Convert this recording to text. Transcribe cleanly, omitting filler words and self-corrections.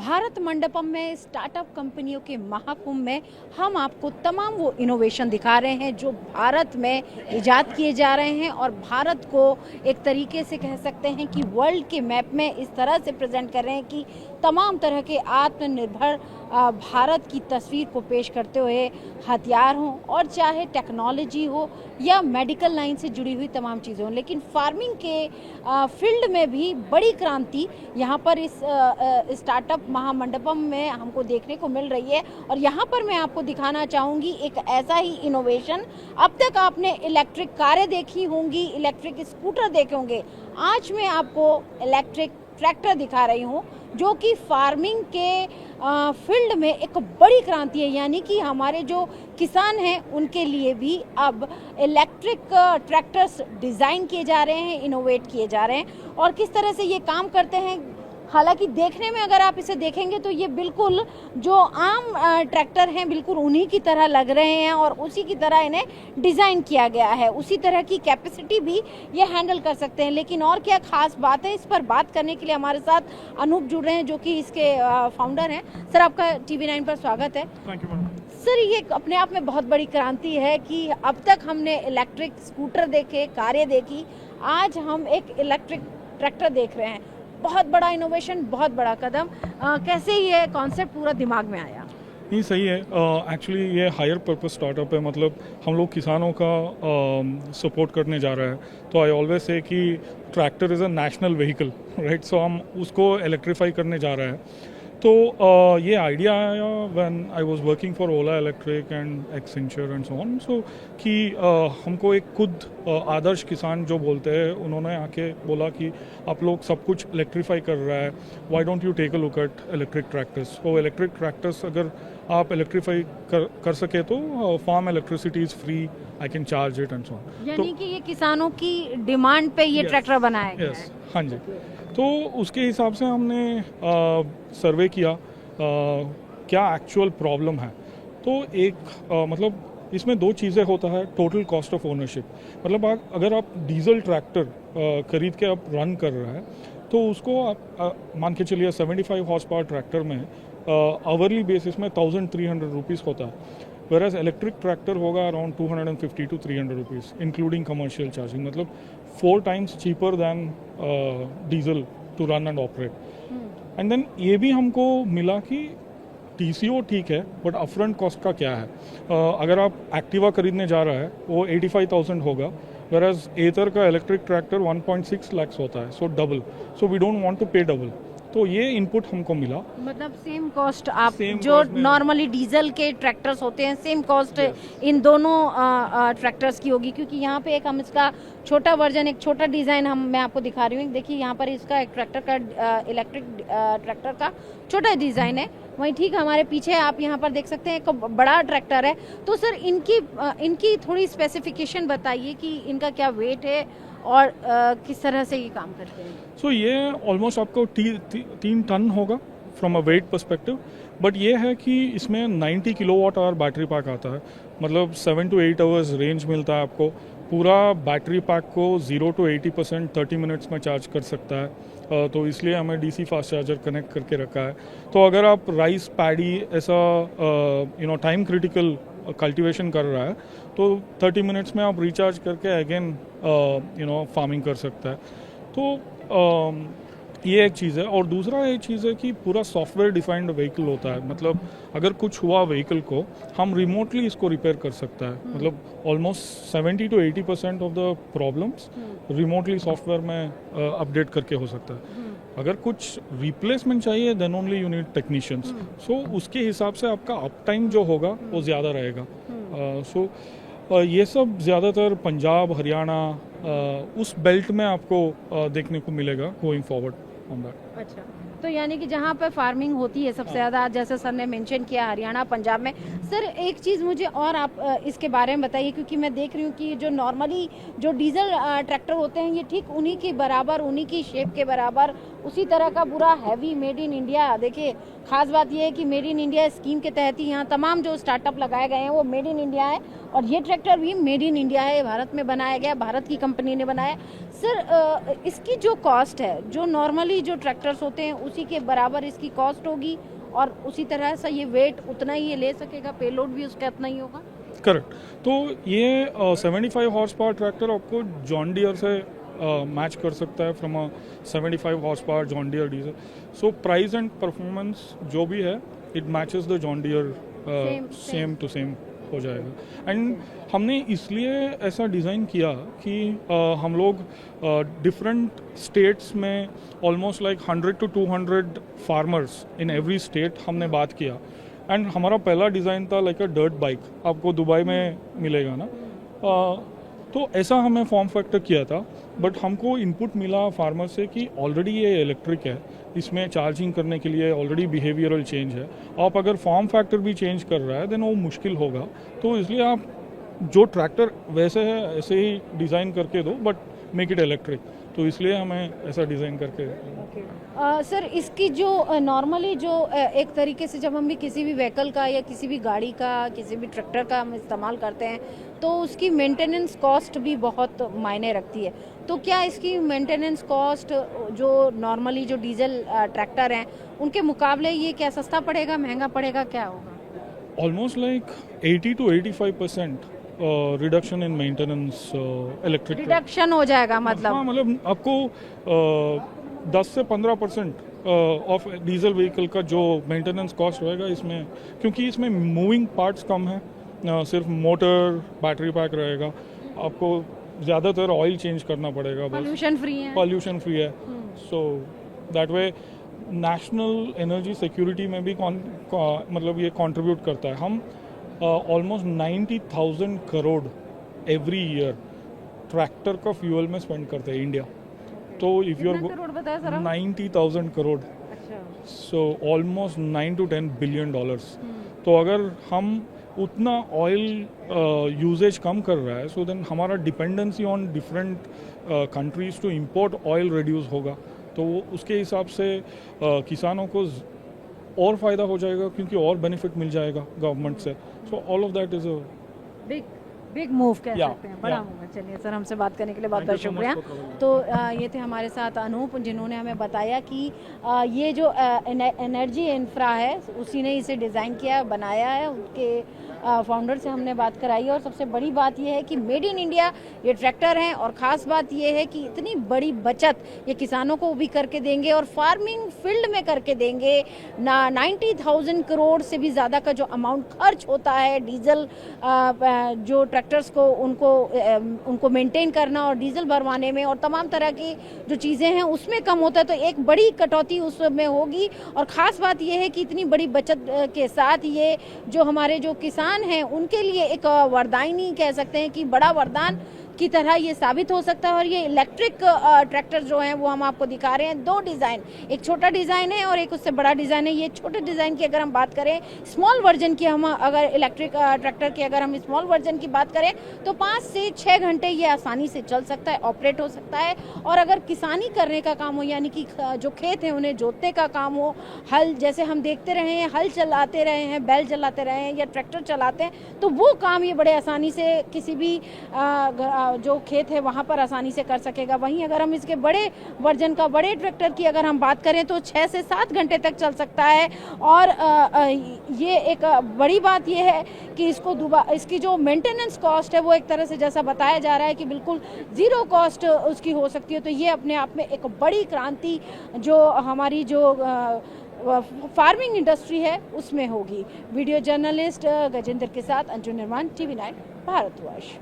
भारत मंडपम में स्टार्टअप कंपनियों के महाकुंभ में हम आपको तमाम वो इनोवेशन दिखा रहे हैं जो भारत में इजाद किए जा रहे हैं और भारत को एक तरीके से कह सकते हैं कि वर्ल्ड के मैप में इस तरह से प्रेजेंट कर रहे हैं कि तमाम तरह के आत्मनिर्भर भारत की तस्वीर को पेश करते हुए हथियार हों और चाहे टेक्नोलॉजी हो या मेडिकल लाइन से जुड़ी हुई तमाम चीज़ें हों, लेकिन फार्मिंग के फील्ड में भी बड़ी क्रांति यहाँ पर इस स्टार्टअप महामंडपम में हमको देखने को मिल रही है। और यहाँ पर मैं आपको दिखाना चाहूँगी एक ऐसा ही इनोवेशन। अब तक आपने इलेक्ट्रिक कारें देखी होंगी, इलेक्ट्रिक स्कूटर देखे होंगे, आज मैं आपको इलेक्ट्रिक ट्रैक्टर दिखा रही हूँ जो कि फार्मिंग के फील्ड में एक बड़ी क्रांति है। यानी कि हमारे जो किसान हैं उनके लिए भी अब इलेक्ट्रिक ट्रैक्टर्स डिज़ाइन किए जा रहे हैं, इनोवेट किए जा रहे हैं। और किस तरह से ये काम करते हैं, हालांकि देखने में अगर आप इसे देखेंगे तो ये बिल्कुल जो आम ट्रैक्टर हैं बिल्कुल उन्हीं की तरह लग रहे हैं और उसी की तरह इन्हें डिज़ाइन किया गया है, उसी तरह की कैपेसिटी भी ये हैंडल कर सकते हैं। लेकिन और क्या खास बात है, इस पर बात करने के लिए हमारे साथ अनूप जुड़ रहे हैं जो कि इसके फाउंडर हैं। सर, आपका TV9 पर स्वागत है। Thank you madam. सर, ये अपने आप में बहुत बड़ी क्रांति है कि अब तक हमने इलेक्ट्रिक स्कूटर देखे, कारें देखी, आज हम एक इलेक्ट्रिक ट्रैक्टर देख रहे हैं। बहुत बड़ा इनोवेशन, बहुत बड़ा कदम। कैसे ये कॉन्सेप्ट पूरा दिमाग में आया? नहीं, सही है। एक्चुअली ये हायर पर्पस स्टार्टअप है, मतलब हम लोग किसानों का सपोर्ट करने जा रहे हैं। तो आई ऑलवेज से कि tractor is a national vehicle, right. So हम उसको इलेक्ट्रीफाई करने जा रहे हैं। तो ये आइडिया आया when I was working for Ola Electric and Accenture and so on. So कि हमको एक खुद आदर्श किसान जो बोलते हैं, उन्होंने आके बोला कि आप लोग सब कुछ इलेक्ट्रीफाई कर रहा है, why don't you take a look at electric tractors. तो इलेक्ट्रिक ट्रैक्टर्स अगर आप इलेक्ट्रीफाई कर सके तो farm electricity is free, I can charge it and so on. यानी कि ये किसानों की डिमांड पे ये ट्रैक्टर बनाया गया है। हाँ जी। तो उसके हिसाब से हमने सर्वे किया क्या एक्चुअल प्रॉब्लम है। तो एक मतलब इसमें दो चीज़ें होता है, टोटल कॉस्ट ऑफ ओनरशिप। मतलब अगर आप डीजल ट्रैक्टर खरीद के आप रन कर रहे हैं तो उसको आप मान के चलिए 75 हॉर्स पावर ट्रैक्टर में आवरली बेसिस में 1300 रुपीज़ होता है, वेराज इलेक्ट्रिक ट्रैक्टर होगा around 250 to 300 rupees including commercial charging, मतलब 4 times cheaper than diesel to run and operate. And then ये भी हमको मिला कि TCO ठीक है, बट अपफ्रंट कॉस्ट का क्या है। अगर आप एक्टिवा खरीदने जा रहा है वो 85,000 होगा, वेराज एथर का इलेक्ट्रिक ट्रैक्टर 1.6 lakhs होता है, so double. So we don't want to pay double. तो ये इनपुट हमको मिला। मतलब सेम कॉस्ट आप जो नॉर्मली डीजल के ट्रैक्टर्स होते हैं, सेम कॉस्ट इन दोनों ट्रैक्टर्स की होगी। क्योंकि यहाँ पे एक हम इसका छोटा वर्जन, एक छोटा डिज़ाइन मैं आपको दिखा रही हूँ। देखिए यहाँ पर इसका एक ट्रैक्टर का इलेक्ट्रिक ट्रैक्टर का छोटा डिज़ाइन है। वहीं ठीक हमारे पीछे आप यहाँ पर देख सकते हैं एक बड़ा ट्रैक्टर है। तो सर इनकी थोड़ी स्पेसिफिकेशन बताइए कि इनका क्या वेट है और किस तरह से ये काम करते हैं। सो ये ऑलमोस्ट आपको 3 टन होगा from a weight perspective, but ये है कि इसमें 90 किलोवाट आवर बैटरी पैक आता है, मतलब 7 to 8 आवर्स रेंज मिलता है आपको। पूरा बैटरी पैक को 0 to 80% 30 मिनट्स में चार्ज कर सकता है। तो इसलिए हमें DC फास्ट चार्जर कनेक्ट करके रखा है। तो अगर आप राइस, पैडी ऐसा टाइम क्रिटिकल कल्टीवेशन कर रहा है तो 30 मिनट्स में आप रिचार्ज करके अगेन फार्मिंग कर सकता है। तो ये एक चीज़ है। और दूसरा एक चीज़ है कि पूरा सॉफ्टवेयर डिफाइंड व्हीकल होता है, मतलब अगर कुछ हुआ व्हीकल को हम रिमोटली इसको रिपेयर कर सकता है। मतलब almost 70 to 80% of the problems remotely software में अपडेट करके हो सकता है। अगर कुछ रिप्लेसमेंट चाहिए then only you need technicians. So उसके हिसाब से आपका अप टाइम जो होगा वो ज़्यादा रहेगा। सो ये सब ज़्यादातर पंजाब, हरियाणा उस बेल्ट में आपको देखने को मिलेगा गोइंग फॉरवर्ड ऑन दैट। अच्छा, तो यानी कि जहाँ पर फार्मिंग होती है सबसे ज़्यादा, जैसे सर ने मेंशन किया हरियाणा, पंजाब में। सर एक चीज़ मुझे और आप इसके बारे में बताइए, क्योंकि मैं देख रही हूँ कि जो नॉर्मली जो डीजल ट्रैक्टर होते हैं ये ठीक उन्हीं के बराबर, उन्हीं की शेप के बराबर, उसी तरह का पूरा हैवी मेड इन इंडिया। देखिए खास बात यह है कि मेड इन इंडिया स्कीम के तहत ही यहाँ तमाम जो स्टार्टअप लगाए गए हैं वो मेड इन इंडिया है और ये ट्रैक्टर भी मेड इन इंडिया है, भारत में बनाया गया, भारत की कंपनी ने बनाया। सर इसकी जो कॉस्ट है, जो नॉर्मली जो ट्रैक्टर्स होते हैं उसी के बराबर इसकी कॉस्ट होगी और उसी तरह से ये वेट उतना ही ये ले सकेगा, पेलोड भी उसका उतना ही होगा? करेक्ट। तो ये 75 हॉर्स पावर ट्रैक्टर आपको जॉन डियर से मैच कर सकता है from 75 horse power John Deere diesel. So price and performance जो भी है it matches the John Deere, same to same हो जाएगा। एंड हमने इसलिए ऐसा डिज़ाइन किया कि हम लोग डिफरेंट स्टेट्स में almost like 100 to 200 farmers in every state हमने बात किया। एंड हमारा पहला डिज़ाइन था लाइक अ डर्ट बाइक, आपको दुबई में मिलेगा ना। तो ऐसा हमें फॉर्म फैक्टर किया था, बट हमको इनपुट मिला फार्मर से कि ऑलरेडी ये इलेक्ट्रिक है, इसमें चार्जिंग करने के लिए ऑलरेडी बिहेवियरल चेंज है। आप अगर फॉर्म फैक्टर भी चेंज कर रहा है देन वो मुश्किल होगा। तो इसलिए आप जो ट्रैक्टर वैसे है ऐसे ही डिज़ाइन करके दो, बट मेक इट इलेक्ट्रिक। तो इसलिए हमें ऐसा डिज़ाइन करके सर इसकी जो नॉर्मली जो एक तरीके से जब हम भी किसी भी व्हीकल का या किसी भी गाड़ी का, किसी भी ट्रैक्टर का हम इस्तेमाल करते हैं तो उसकी मेंटेनेंस कॉस्ट भी बहुत मायने रखती है। तो क्या इसकी मेंटेनेंस कॉस्ट जो नॉर्मली जो डीजल ट्रैक्टर हैं उनके मुकाबले ये क्या सस्ता पड़ेगा, महंगा पड़ेगा, क्या होगा? Almost like 80 to 85% reduction in maintenance electric. Reduction हो जाएगा मतलब? हाँ, मतलब आपको 10 से 15% ऑफ डीजल व्हीकल का जो मेंटेनेंस कॉस्ट रहेगा इसमें, क्योंकि इसमें मूविंग पार्ट्स कम है, सिर्फ मोटर बैटरी पैक रहेगा, आपको ज़्यादातर ऑयल चेंज करना पड़ेगा, बस पॉल्यूशन फ्री है। पॉल्यूशन फ्री है। So that way national energy security में भी मतलब ये कंट्रीब्यूट करता है। हम almost 90,000 crore every year tractor का फ्यूल में स्पेंड करते हैं इंडिया। तो इफ यू करोड़ बताया सर? 90,000 करोड़, अच्छा। So almost 9 to 10 billion dollars. तो अगर हम उतना ऑयल यूजेज कम कर रहा है, सो देन हमारा dependency on different countries to import oil reduce होगा। तो उसके हिसाब से किसानों को और फ़ायदा हो जाएगा, क्योंकि और बेनिफिट मिल जाएगा गवर्नमेंट से। So all of that is a big move कह सकते हैं, बड़ा मूव है। चलिए सर, हमसे बात करने के लिए बहुत बहुत शुक्रिया। तो ये थे हमारे साथ अनूप, जिन्होंने हमें बताया कि ये जो एनर्जी इंफ्रा है उसी ने इसे डिज़ाइन किया, बनाया है। उनके फाउंडर से हमने बात कराई और सबसे बड़ी बात यह है कि मेड इन इंडिया ये ट्रैक्टर हैं और ख़ास बात यह है कि इतनी बड़ी बचत ये किसानों को भी करके देंगे और फार्मिंग फील्ड में करके देंगे। 90,000 करोड़ से भी ज़्यादा का जो अमाउंट खर्च होता है डीजल जो ट्रैक्टर्स को उनको मेंटेन करना और डीजल भरवाने में और तमाम तरह की जो चीज़ें हैं उसमें कम होता है, तो एक बड़ी कटौती उसमें होगी। और ख़ास बात यह है कि इतनी बड़ी बचत के साथ ये जो हमारे जो किसान हैं उनके लिए एक वरदायनी कह सकते हैं कि बड़ा वरदान की तरह ये साबित हो सकता है। और ये इलेक्ट्रिक ट्रैक्टर जो हैं वो हम आपको दिखा रहे हैं, दो डिज़ाइन, एक छोटा डिज़ाइन है और एक उससे बड़ा डिज़ाइन है। ये छोटे डिज़ाइन की अगर हम बात करें, स्मॉल वर्जन की, हम अगर इलेक्ट्रिक ट्रैक्टर की अगर हम स्मॉल वर्जन की बात करें तो 5 से 6 घंटे ये आसानी से चल सकता है, ऑपरेट हो सकता है। और अगर किसानी करने का काम हो, यानी कि जो खेत हैं उन्हें जोतने का काम हो, हल जैसे हम देखते रहे हैं, हल चलाते रहे हैं, बैल चलाते रहे हैं या ट्रैक्टर चलाते हैं, तो वो काम ये बड़े आसानी से किसी भी जो खेत है वहाँ पर आसानी से कर सकेगा। वहीं अगर हम इसके बड़े वर्जन का, बड़े ट्रैक्टर की अगर हम बात करें तो 6 से 7 घंटे तक चल सकता है। और ये एक बड़ी बात ये है कि इसकी जो मेंटेनेंस कॉस्ट है वो एक तरह से जैसा बताया जा रहा है कि बिल्कुल ज़ीरो कॉस्ट उसकी हो सकती है। तो ये अपने आप में एक बड़ी क्रांति जो हमारी जो फार्मिंग इंडस्ट्री है उसमें होगी। वीडियो जर्नलिस्ट गजेंद्र के साथ अंजू निर्माण, TV9 भारतवर्ष।